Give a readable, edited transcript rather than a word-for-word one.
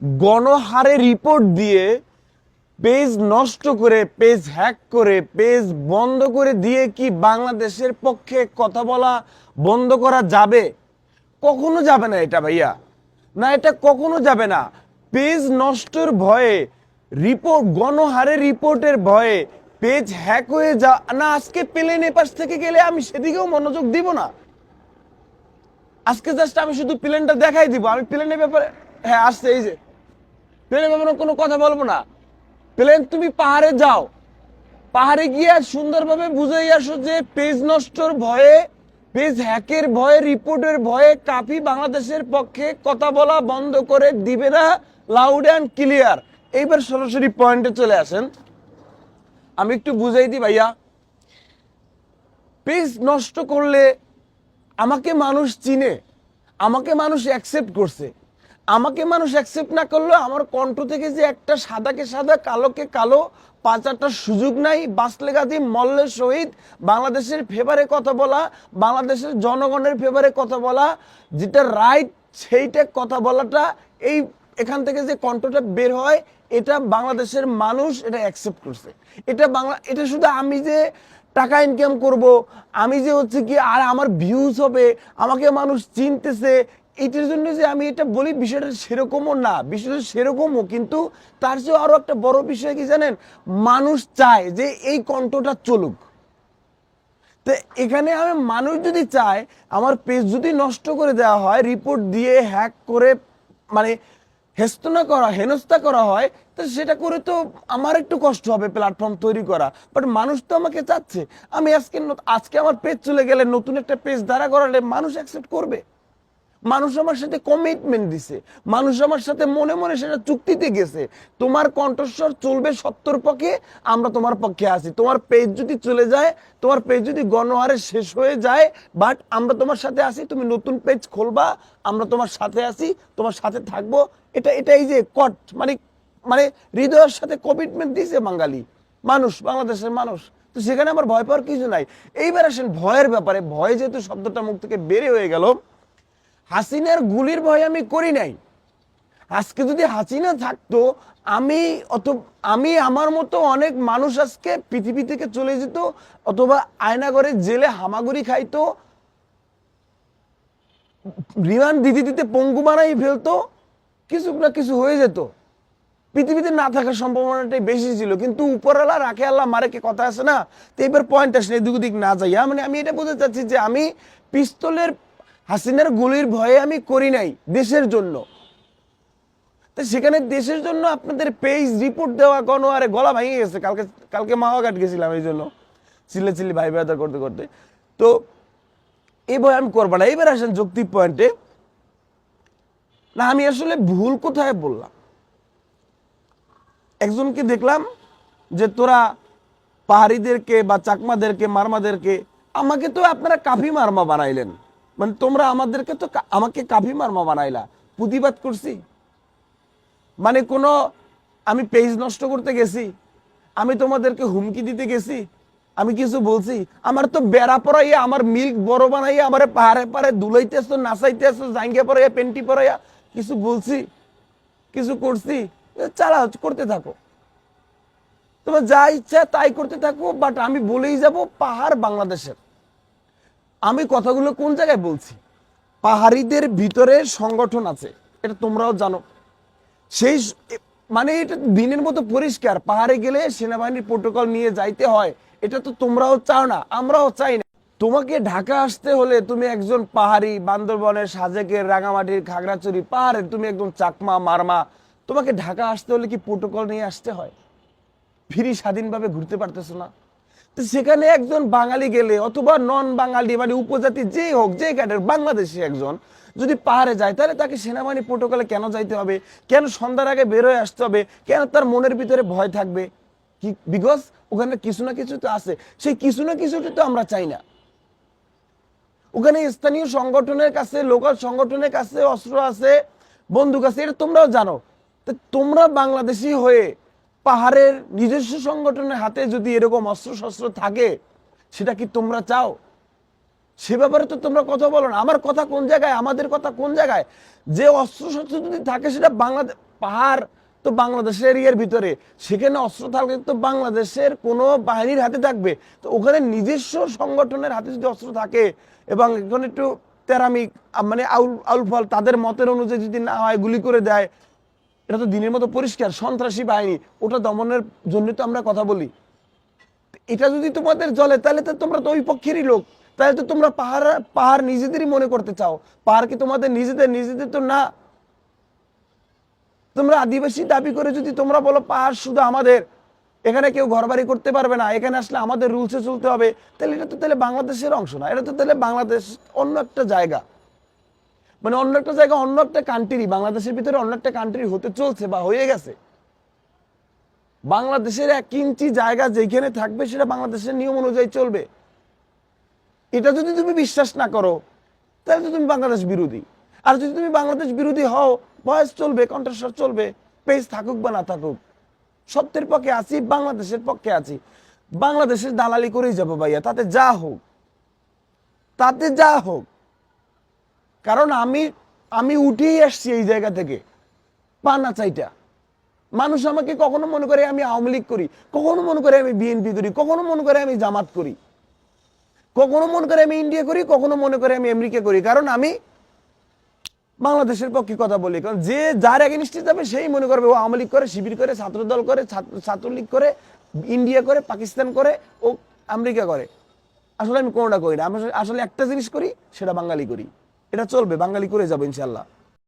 গণহারে রিপোর্ট দিয়ে পেজ নষ্ট করে, পেজ হ্যাক করে, পেজ বন্ধ করে দিয়ে কি বাংলাদেশের পক্ষে কথা বলা বন্ধ করা যাবে? কখনো যাবে না এটা ভাইয়া, না এটা কখনো যাবে না। পেজ নষ্টর ভয়ে, রিপোর্ট গণহারে রিপোর্টের ভয়ে পেজ হ্যাক হয়ে যা না, আজকে প্লেন এপাশ থেকে গেলে আমি সেদিকেও মনোযোগ দিব না। আজকে জাস্ট আমি শুধু প্লেনটা দেখাই দিব, আমি প্লেনের ব্যাপারে, হ্যাঁ আসছে এই যে প্লেনের ব্যাপারে কোনো কথা বলবো না। প্লেন তুমি পাহাড়ে যাও, পাহাড়ে গিয়ে সুন্দরভাবে বুঝাই আসো যে পেজ নষ্টর ভয়ে, পেজ হ্যাকের ভয়ে, রিপোর্টের ভয়ে কাফি বাংলাদেশের পক্ষে কথা বলা বন্ধ করে দিবে না, লাউড অ্যান্ড ক্লিয়ার। এইবার সরাসরি পয়েন্টে চলে আসেন, আমি একটু বুঝাই দিই ভাইয়া। পেজ নষ্ট করলে আমাকে মানুষ চিনে, আমাকে মানুষ অ্যাকসেপ্ট করছে। আমাকে মানুষ অ্যাকসেপ্ট না করলে আমার কণ্ঠ থেকে যে একটা সাদাকে সাদা কালোকে কালো পাঁচাটার সুযোগ নাই, বাঁচলে গাজী মল্লে শহীদ, বাংলাদেশের ফেভারে কথা বলা, বাংলাদেশের জনগণের ফেভারে কথা বলা, যেটা রাইট সেইটা কথা বলাটা, এই এখান থেকে যে কণ্ঠটা বের হয় এটা বাংলাদেশের মানুষ এটা অ্যাকসেপ্ট করছে। এটা শুধু আমি যে টাকা ইনকাম করব, আমি যে হচ্ছে কি আর আমার ভিউজ হবে, আমাকে মানুষ চিনতেছে, এটার জন্য যে আমি এটা বলি বিষয়টা সেরকমও না, বিষয়টা সেরকমও, কিন্তু তার চেয়েও আরো একটা বড় বিষয় কি জানেন, মানুষ চায় যে এই কণ্ঠটা চলুক। তো এখানে আমি মানুষ যদি চায় আমার পেজ যদি নষ্ট করে দেওয়া হয়, রিপোর্ট দিয়ে হ্যাক করে, মানে হেনস্থা করা হয়, তো সেটা করে তো আমার একটু কষ্ট হবে প্ল্যাটফর্ম তৈরি করা। বাট মানুষ তো আমাকে চাচ্ছে, আমি আজকে আমার পেজ চলে গেলে নতুন একটা পেজ দাঁড়া করালে মানুষ অ্যাকসেপ্ট করবে। মানুষ আমার সাথে কমিটমেন্ট দিছে, মানুষ আমার সাথে মনে মনে সেটা চুক্তিতে গেছে, তোমার কণ্ঠস্বর চলবে সত্যর পক্ষে, আমরা তোমার পক্ষে আছি। তোমার পেজ যদি চলে যায়, তোমার পেজ যদি গণহারে শেষ হয়ে যায়, বাট আমরা তোমার সাথে আছি, তুমি নতুন পেজ খুলবা, আমরা তোমার সাথে আছি, তোমার সাথে থাকবো। এটাই যে মানে মানে হৃদয়ের সাথে কমিটমেন্ট দিছে বাঙালি মানুষ, বাংলাদেশের মানুষ। তো সেখানে আমার ভয় পাওয়ার কিছু নাই। এইবার আসেন ভয়ের ব্যাপারে। ভয় যেহেতু শব্দটা মুখ থেকে বেরে হয়ে গেল, হাসিনার গুলির ভয় আমি করি নাই। আজকে যদি হাসিনা থাকতো, আমি আমার মতো অনেক মানুষ আজকে পৃথিবী থেকে চলে যেত, অথবা আয়নাগরে জেলে হামাগুড়ি খাইতো, রিমান্ড দিতে দিতে পঙ্গু বানাই ফেলতো, কিছু না কিছু হয়ে যেত। পৃথিবীতে না থাকার সম্ভাবনাটাই বেশি ছিল, কিন্তু উপরওয়ালা রাখে আল্লাহ মারে, কে কথা আছে না। তো এবার পয়েন্ট আসলে এদিক ওদিক না যাইয়া, মানে আমি এটা বলতে চাচ্ছি যে আমি পিস্তলের, হাসিনার গুলির ভয়ে আমি করি নাই, দেশের জন্য। তো সেখানে দেশের জন্য আপনাদের পেজ রিপোর্ট দেওয়া গণহারে গলা ভেঙে গেছে। কালকে মাওয়াঘাট গেছিলাম এই জন্য, চিল্লি ভাই বেদা করতে করতে। তো এই ভয় আমি করবো না। এবার আসেন যৌক্তিক পয়েন্টে, না আমি আসলে ভুল কোথায় বললাম। একজনকে দেখলাম যে তোরা পাহাড়িদেরকে বা চাকমাদেরকে, মারমাদেরকে, আমাকে তো আপনারা কাফি মারমা বানাইলেন, মানে তোমরা আমাদেরকে তো আমাকে কাফি মারমা বানাইলা। প্রতিবাদ করছি মানে কোনো, আমি পেজ নষ্ট করতে গেছি, আমি তোমাদেরকে হুমকি দিতে গেছি, আমি কিছু বলছি? আমার তো বেড়া পড়াইয়া, আমার মিল্ক বড় বানাইয়া, আমার পাহাড়ে পাহাড়ে দুলাইতেছো, নাচাইতেছো, জাঙ্গিয়া পড়াইয়া, পেন্টি পড়াইয়া, কিছু বলছি? কিছু করছি? চালাও, করতে থাকো, তোমার যা ইচ্ছা তাই করতে থাকো। বাট আমি বলেই যাব পাহাড় বাংলাদেশের। আমি কথাগুলো কোন জায়গায় বলছি, পাহাড়িদের ভিতরে সংগঠন আছে, এটা তোমরাও জানো। সেই মানে এটা দিনের মতো পরিষ্কার, পাহাড়ে গেলে সেনাবাহিনীর প্রোটোকল নিয়ে যাইতে হয়, এটা তো তোমরাও চাও না, আমরাও চাই না। তোমাকে ঢাকা আসতে হলে তুমি একজন পাহাড়ি, বান্দরবনের, সাজেকের, রাঙামাটির, খাগড়াছড়ি পাহাড়ের, তুমি একদম চাকমা মারমা, তোমাকে ঢাকা আসতে হলে কি প্রোটোকল নিয়ে আসতে হয়? ফ্রি স্বাধীনভাবে ঘুরতে পারতেছো না? তো সেখানে একজন বাঙালি গেলে, অথবা নন বাঙালি মানে উপজাতি যেই হোক, যে ক্যাডার বাংলাদেশি একজন যদি পাহাড়ে যায়, তাহলে তাকে সেনাবাহিনী প্রোটোকলে কেন যাইতে হবে? কেন সন্ধ্যার আগে বের হয়ে আসতে হবে? কেন তার মনের ভিতরে ভয় থাকবে? কি বিকজ ওখানে কিছু না কিছু তো আছে, সেই কিছু না কিছুটা তো আমরা চাই না। ওখানে স্থানীয় সংগঠনের কাছে, লোকাল সংগঠনের কাছে অস্ত্র আছে, বন্দুক আছে, এটা তোমরাও জানো। তো তোমরা বাংলাদেশি হয়ে পাহাড়ের নিজস্ব সংগঠনের হাতে যদি এরকম অস্ত্র শস্ত্র থাকে, সেটা কি তোমরা চাও? সে ব্যাপারে তো তোমরা কথা বলো না। আমার কথা কোন জায়গায়, আমাদের কথা কোন জায়গায়? যে অস্ত্র শস্ত্র যদি থাকে সেটা পাহাড় তো বাংলাদেশের এরিয়ার ভিতরে, সেখানে অস্ত্র থাকলে তো বাংলাদেশের কোনো বাহিনীর হাতে থাকবে। তো ওখানে নিজস্ব সংগঠনের হাতে যদি অস্ত্র থাকে এবং এখন একটু তেরামি মানে আউল ফল তাদের মতের অনুযায়ী যদি না হয়, গুলি করে দেয়, এটা তো দিনের মতো পরিষ্কার সন্ত্রাসী বাহিনী, ওটা দমনের জন্য তো আমরা কথা বলি। এটা যদি তোমাদের জ্বলে তাহলে তো তোমরা তো ওই পক্ষেরই লোক, তাহলে তো তোমরা পাহাড় পাহাড় নিজেদেরই মনে করতে চাও। পাহাড় কি তোমাদের নিজেদের তো না। তোমরা আদিবাসী দাবি করে যদি তোমরা বলো পাহাড় শুধু আমাদের, এখানে কেউ ঘরবাড়ি করতে পারবে না, এখানে আসলে আমাদের রুলসে চলতে হবে, তাহলে এটা তো তাহলে বাংলাদেশের অংশ না, এটা তো তাহলে বাংলাদেশ অন্য একটা জায়গা, মানে অন্য একটা জায়গা, অন্য একটা কান্ট্রি, বাংলাদেশের ভিতরে অন্য একটা কান্ট্রি হতে চলছে বা হয়ে গেছে। বাংলাদেশের 1 ইঞ্চি জায়গা যেখানে থাকবে সেটা বাংলাদেশের নিয়ম অনুযায়ী চলবে। এটা যদি তুমি বিশ্বাস না করো তাহলে তো তুমি বাংলাদেশ বিরোধী। আর যদি তুমি বাংলাদেশ বিরোধী হও, ভয়েস চলবে, কণ্ঠস্বর চলবে, পেজ থাকুক বা না থাকুক, সত্যের পক্ষে আছি, বাংলাদেশের পক্ষে আছি। বাংলাদেশের দালালি করেই যাবো ভাইয়া, তাতে যা হোক, তাতে যা হোক। কারণ আমি উঠেই আসছি এই জায়গা থেকে, পানা চাইটা। মানুষ আমাকে কখনো মনে করে আমি আওয়ামী লীগ করি, কখনো মনে করে আমি বিএনপি করি, কখনো মনে করে আমি জামাত করি, কখনো মনে করে আমি ইন্ডিয়া করি, কখনো মনে করে আমি আমেরিকা করি। কারণ আমি বাংলাদেশের পক্ষে কথা বলি। কারণ যে যার এগেইনস্টে যাবে সেই মনে করবে ও আওয়ামী লীগ করে, শিবির করে, ছাত্রদল করে, ছাত্রলীগ করে, ইন্ডিয়া করে, পাকিস্তান করে, ও আমেরিকা করে। আসলে আমি কোনোটা করি না, আমি আসলে একটা জিনিস করি, সেটা বাঙালি করি। এটা চলবে, বাঙালি করে যাবো ইনশাল্লাহ।